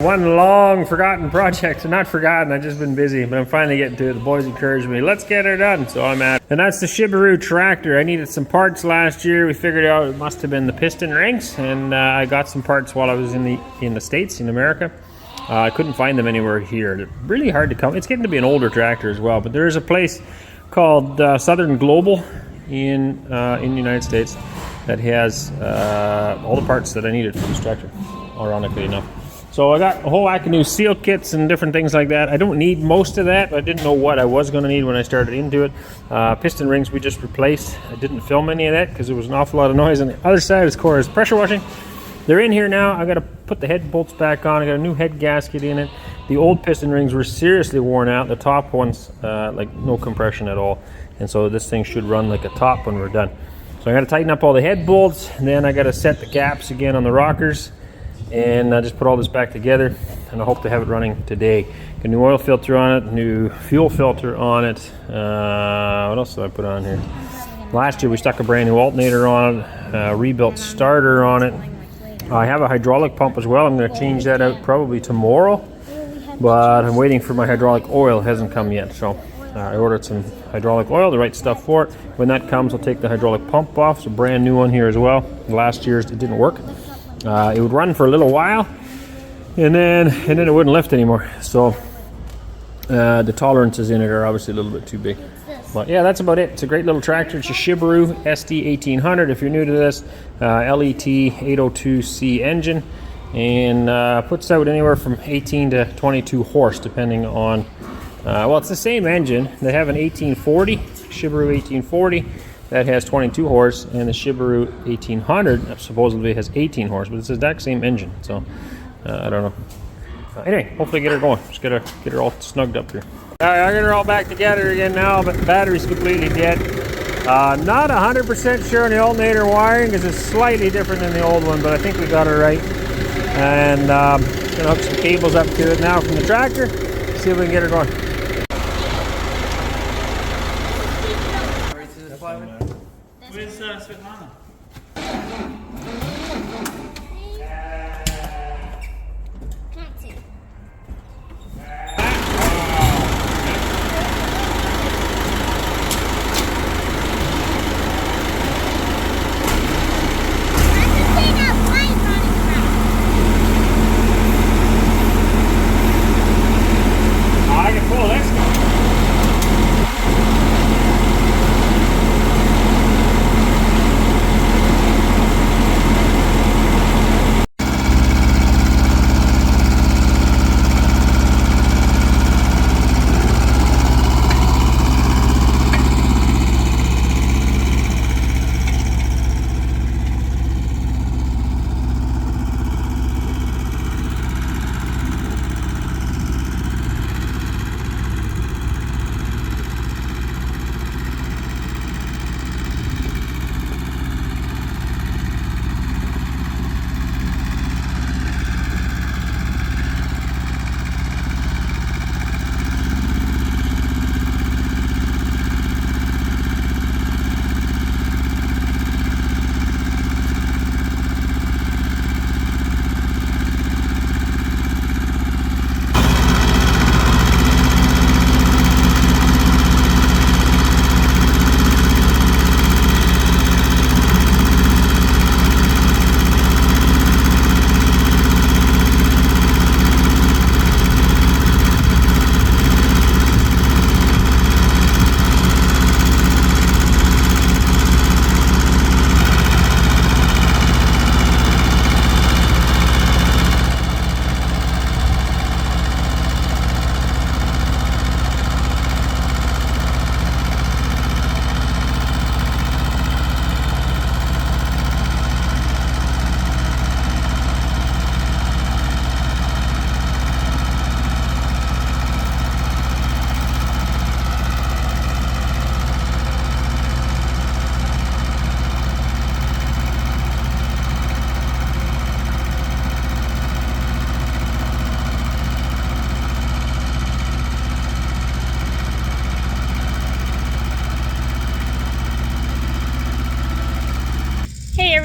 One long forgotten project, not forgotten, I've just been busy, but I'm finally getting to it. The boys encouraged me, let's get her done, so I'm at it. And that's the Subaru tractor. I needed some parts last year. We figured out it must have been the piston rings, and I got some parts while I was in the States, in America. I couldn't find them anywhere here. They're really hard to come. It's getting to be an older tractor as well, but there is a place called Southern Global in the United States that has all the parts that I needed for this tractor, ironically enough. So I got a whole whack of new seal kits and different things like that. I don't need most of that, but I didn't know what I was going to need when I started into it. Piston rings we just replaced. I didn't film any of that because there was an awful lot of noise. On the other side is Cora's pressure washing. They're in here now. I got to put the head bolts back on. I got a new head gasket in it. The old piston rings were seriously worn out. The top ones, like no compression at all. And so this thing should run like a top when we're done. So I got to tighten up all the head bolts. And then I got to set the gaps again on the rockers. And I just put all this back together, and I hope to have it running today. Got a new oil filter on it, new fuel filter on it. What else did I put on here? Last year we stuck a brand new alternator on it, rebuilt starter on it. I have a hydraulic pump as well. I'm going to change that out probably tomorrow, but I'm waiting for my hydraulic oil. It hasn't come yet, so I ordered some hydraulic oil, the right stuff for it. When that comes, I'll take the hydraulic pump off. It's a brand new one here as well. Last year's it didn't work. It would run for a little while, and then it wouldn't lift anymore. So the tolerances in it are obviously a little bit too big. But yeah, that's about it. It's a great little tractor. It's a Subaru SD 1800. If you're new to this, LET 802C engine, and puts out anywhere from 18 to 22 horse, depending on. Well, it's the same engine. They have an 1840, Subaru 1840. That has 22 horse, and the Subaru 1800 supposedly has 18 horse, but it's the exact same engine, so I don't know. Anyway, hopefully get her going. Just gotta get her all snugged up here. All right, I got her all back together again now, but the battery's completely dead. Not 100% sure on the alternator wiring, because it's slightly different than the old one, but I think we got her right. And gonna hook some cables up to it now from the tractor, see if we can get her going. Where's Svetlana? Can't see. I can pull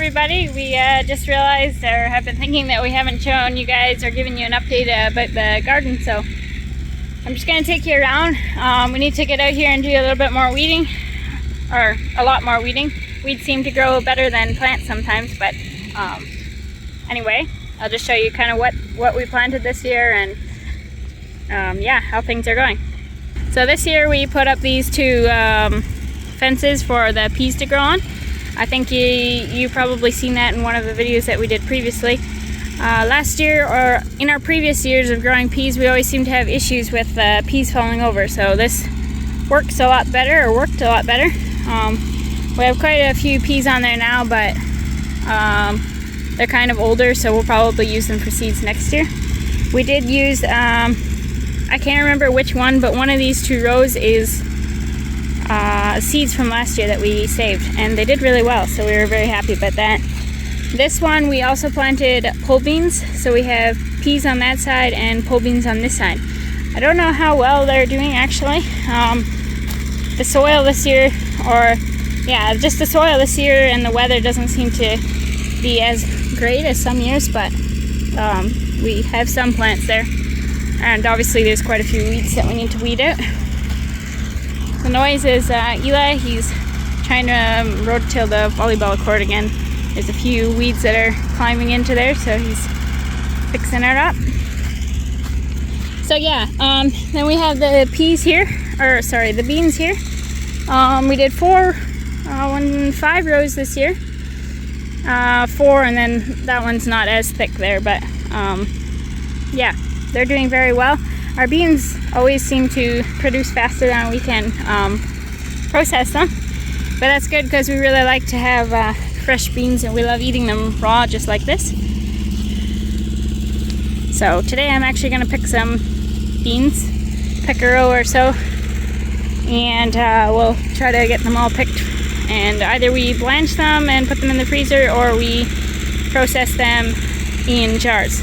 everybody. We just realized, or have been thinking, that we haven't shown you guys or given you an update about the garden, so I'm just going to take you around. We need to get out here and do a little bit more weeding, or a lot more weeding. Weeds seem to grow better than plants sometimes, but anyway, I'll just show you kind of what we planted this year and yeah, how things are going. So this year we put up these two fences for the peas to grow on. I think you probably seen that in one of the videos that we did previously. Last year, or in our previous years of growing peas, we always seem to have issues with peas falling over. So this worked a lot better. We have quite a few peas on there now, but they're kind of older, so we'll probably use them for seeds next year. We did use, I can't remember which one, but one of these two rows is seeds from last year that we saved, and they did really well, so we were very happy about that. This one we also planted pole beans, so we have peas on that side and pole beans on this side. I don't know how well they're doing actually. The soil this year, just the soil this year, and the weather doesn't seem to be as great as some years, but we have some plants there, and obviously there's quite a few weeds that we need to weed out. The noise is Eli. He's trying to rotatil the volleyball court again. There's a few weeds that are climbing into there, so he's fixing it up. So yeah, then we have the peas here, the beans here. We did 5 rows this year. 4, and then that one's not as thick there, but yeah, they're doing very well. Our beans always seem to produce faster than we can process them, but that's good because we really like to have fresh beans, and we love eating them raw just like this. So today I'm actually going to pick some beans, pick a row or so, and we'll try to get them all picked, and either we blanch them and put them in the freezer, or we process them in jars.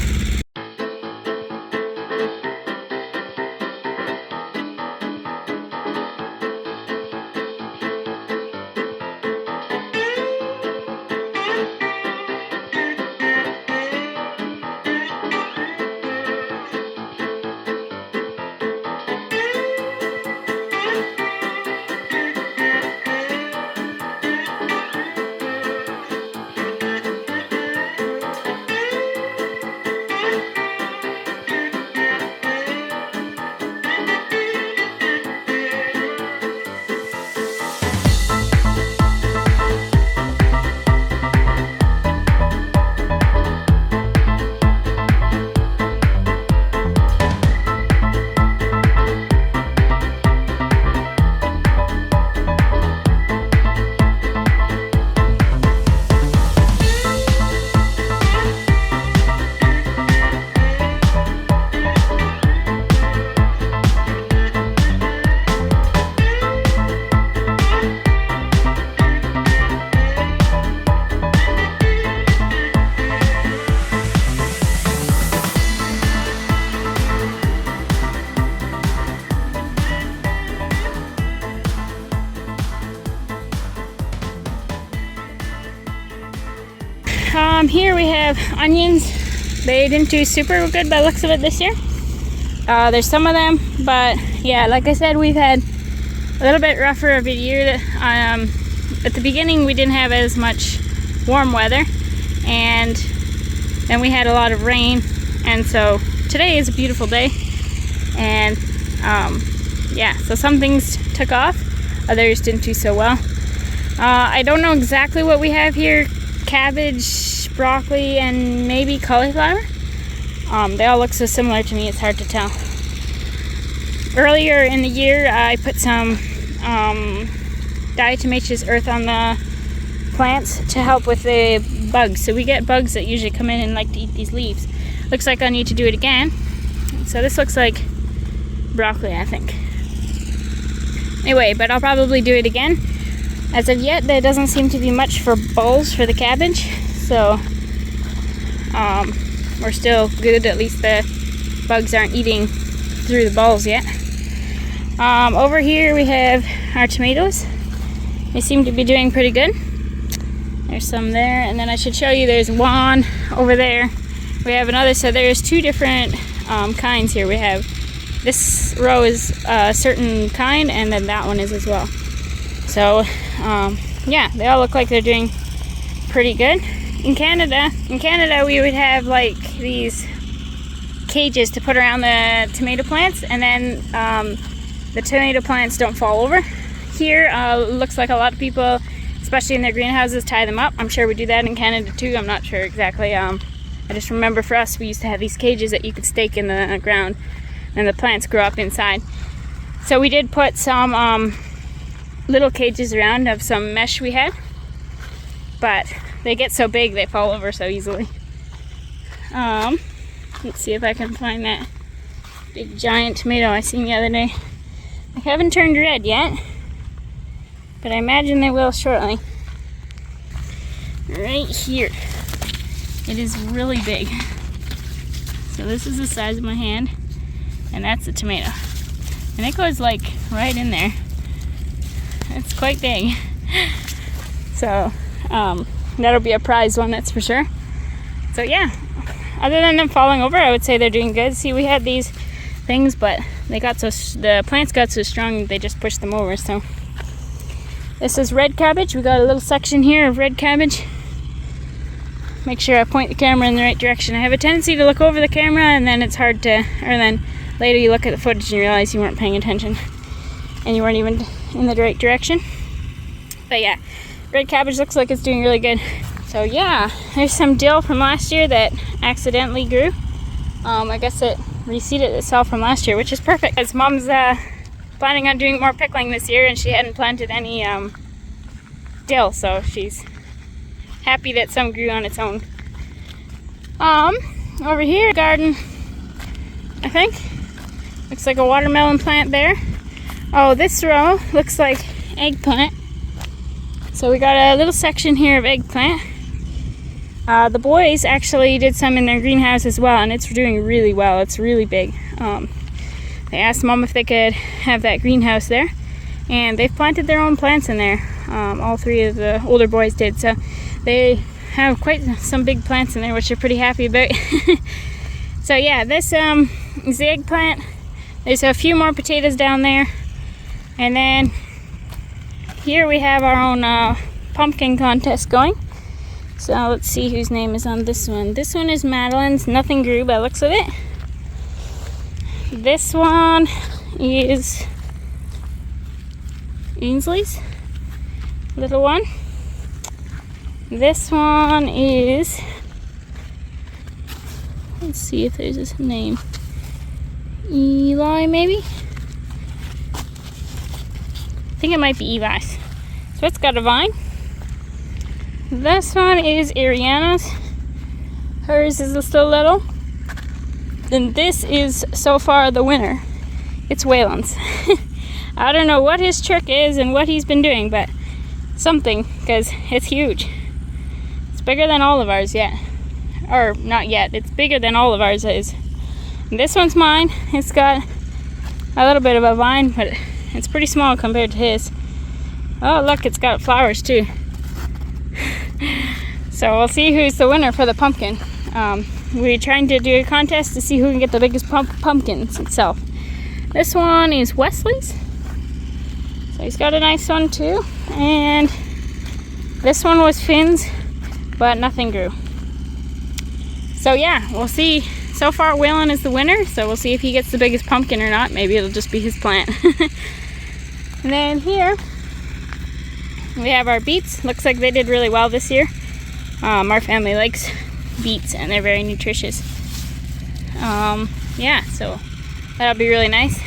Here we have onions. They didn't do super good by the looks of it this year. There's some of them, but yeah, like I said, we've had a little bit rougher of a year. At the beginning we didn't have as much warm weather, and then we had a lot of rain, and so today is a beautiful day, and yeah, so some things took off, others didn't do so well. I don't know exactly what we have here. Cabbage, broccoli, and maybe cauliflower. They all look so similar to me, it's hard to tell. Earlier in the year I put some diatomaceous earth on the plants to help with the bugs. So we get bugs that usually come in and like to eat these leaves. Looks like I need to do it again. So this looks like broccoli, I think. Anyway, but I'll probably do it again. As of yet, there doesn't seem to be much for bulbs for the cabbage, so we're still good. At least the bugs aren't eating through the bulbs yet. Over here we have our tomatoes. They seem to be doing pretty good. There's some there, and then I should show you there's one over there. We have another, so there's two different kinds here. We have, this row is a certain kind, and then that one is as well. So yeah, they all look like they're doing pretty good. In Canada we would have like these cages to put around the tomato plants, and then the tomato plants don't fall over. Here, looks like a lot of people, especially in their greenhouses, tie them up. I'm sure we do that in Canada too. I'm not sure exactly. I just remember for us, we used to have these cages that you could stake in the ground, and the plants grow up inside. So we did put some little cages around of some mesh we had, but they get so big they fall over so easily. Let's see if I can find that big giant tomato I seen the other day. They haven't turned red yet, but I imagine they will shortly. Right here. It is really big. So this is the size of my hand, and that's the tomato. And it goes like right in there. It's quite big. So that'll be a prize one, that's for sure. So yeah, other than them falling over, I would say they're doing good. See, we had these things, but they got the plants got so strong they just pushed them over. So this is red cabbage. We got a little section here of red cabbage. Make sure I point the camera in the right direction. I have a tendency to look over the camera, and then it's hard to, or then later you look at the footage and you realize you weren't paying attention and you weren't even in the right direction. But yeah, red cabbage looks like it's doing really good. So yeah, there's some dill from last year that accidentally grew. I guess it reseeded itself from last year, which is perfect, because Mom's planning on doing more pickling this year, and she hadn't planted any dill, so she's happy that some grew on its own. Over here, garden, I think. Looks like a watermelon plant there. Oh, this row looks like eggplant. So we got a little section here of eggplant. The boys actually did some in their greenhouse as well, and it's doing really well. It's really big. They asked Mom if they could have that greenhouse there, and they've planted their own plants in there. All three of the older boys did, so they have quite some big plants in there, which they're pretty happy about. So yeah, this is the eggplant. There's a few more potatoes down there, and then here we have our own pumpkin contest going. So let's see whose name is on this one. This one is Madeline's. Nothing grew by the looks of it. This one is Ainsley's little one. This one is, let's see if there's a name. Eli, maybe? I think it might be Eli's. So it's got a vine. This one is Ariana's. Hers is still little. Then this is so far the winner. It's Waylon's. I don't know what his trick is and what he's been doing, but something, because it's huge. It's bigger than all of ours yet. Or not yet. It's bigger than all of ours is. And this one's mine. It's got a little bit of a vine, but it's pretty small compared to his. Oh, look, it's got flowers too. So we'll see who's the winner for the pumpkin. We're trying to do a contest to see who can get the biggest pumpkins itself. This one is Wesley's. So he's got a nice one too. And this one was Finn's, but nothing grew. So yeah, we'll see. So far, Waylon is the winner, so we'll see if he gets the biggest pumpkin or not. Maybe it'll just be his plant. And then here, we have our beets. Looks like they did really well this year. Our family likes beets, and they're very nutritious. Yeah, so that'll be really nice.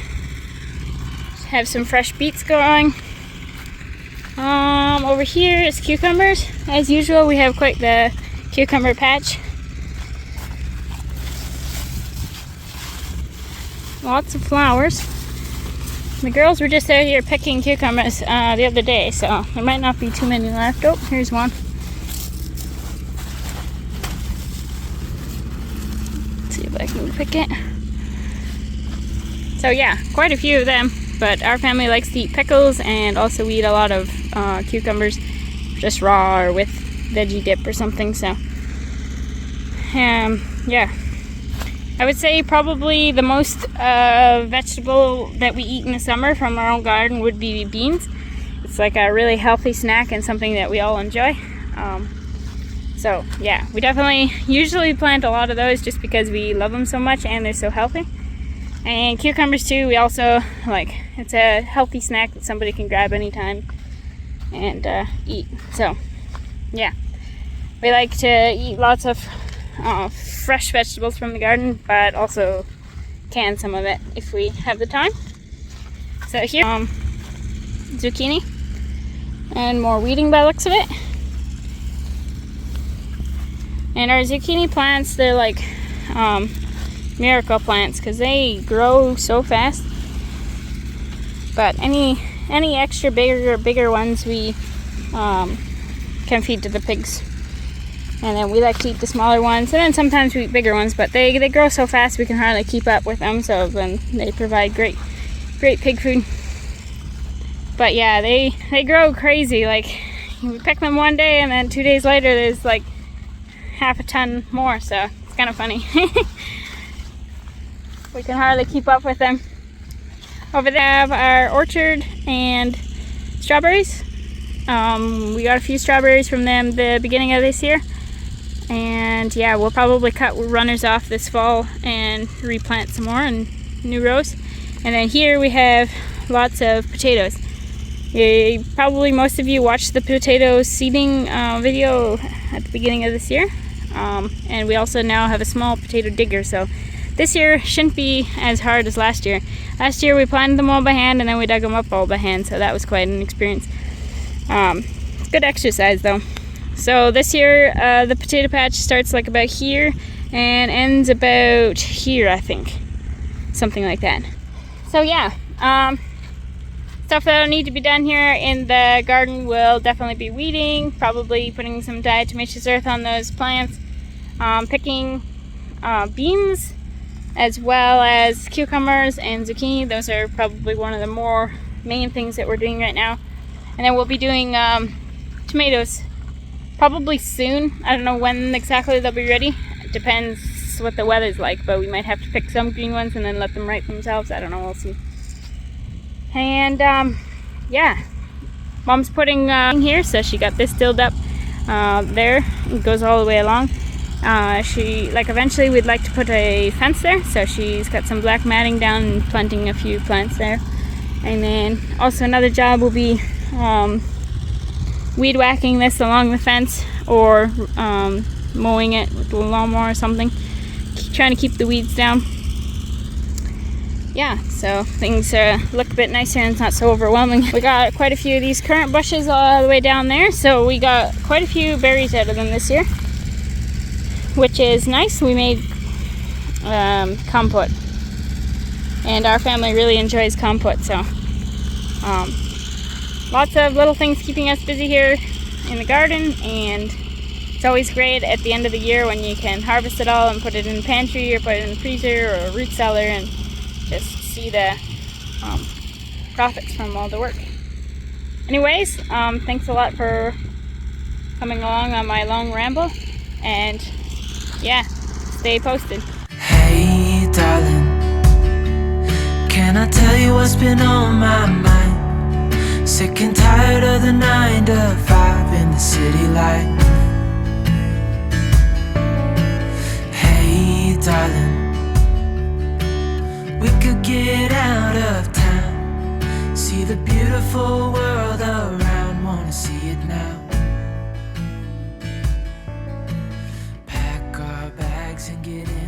Have some fresh beets going. Over here is cucumbers. As usual, we have quite the cucumber patch. Lots of flowers. The girls were just out here picking cucumbers the other day, so there might not be too many left. Oh, here's one. Let's see if I can pick it. So yeah, quite a few of them, but our family likes to eat pickles, and also we eat a lot of cucumbers just raw or with veggie dip or something. So yeah, I would say probably the most vegetable that we eat in the summer from our own garden would be beans. It's like a really healthy snack and something that we all enjoy. So yeah, we definitely usually plant a lot of those just because we love them so much and they're so healthy. And cucumbers too, we also like. It's a healthy snack that somebody can grab anytime and eat. So yeah, we like to eat lots of fresh vegetables from the garden, but also can some of it if we have the time. So here, zucchini and more weeding by the looks of it. And our zucchini plants, they're like miracle plants because they grow so fast. But any extra bigger ones we can feed to the pigs. And then we like to eat the smaller ones, and then sometimes we eat bigger ones, but they grow so fast we can hardly keep up with them, so then they provide great pig food. But yeah, they grow crazy. Like, we pick them one day and then 2 days later there's like half a ton more, so it's kind of funny. We can hardly keep up with them. Over there we have our orchard and strawberries. We got a few strawberries from them the beginning of this year. And yeah, we'll probably cut runners off this fall and replant some more in new rows. And then here we have lots of potatoes. Probably most of you watched the potato seeding video at the beginning of this year. And we also now have a small potato digger, so this year shouldn't be as hard as last year. Last year we planted them all by hand and then we dug them up all by hand, so that was quite an experience. It's good exercise though. So this year the potato patch starts like about here and ends about here, I think. Something like that. So yeah, stuff that'll need to be done here in the garden will definitely be weeding, probably putting some diatomaceous earth on those plants, picking beans, as well as cucumbers and zucchini. Those are probably one of the more main things that we're doing right now. And then we'll be doing tomatoes probably soon. I don't know when exactly they'll be ready. It depends what the weather's like, but we might have to pick some green ones and then let them ripe themselves. I don't know, we'll see. And yeah, Mom's putting here, so she got this stilled up there. It goes all the way along. Eventually we'd like to put a fence there, so she's got some black matting down and planting a few plants there. And then also another job will be weed whacking this along the fence, or mowing it with a lawnmower or something, trying to keep the weeds down. Yeah, so things look a bit nicer and it's not so overwhelming. We got quite a few of these currant bushes all the way down there, so we got quite a few berries out of them this year, which is nice. We made compote, and our family really enjoys compote, so lots of little things keeping us busy here in the garden. And it's always great at the end of the year when you can harvest it all and put it in the pantry or put it in the freezer or a root cellar and just see the profits from all the work. Anyways, thanks a lot for coming along on my long ramble, and yeah, stay posted. Hey darling, can I tell you what's been on my mind? Sick and tired of the 9 to 5 in the city life. Hey darling, we could get out of town, see the beautiful world around, wanna see it now. Pack our bags and get in.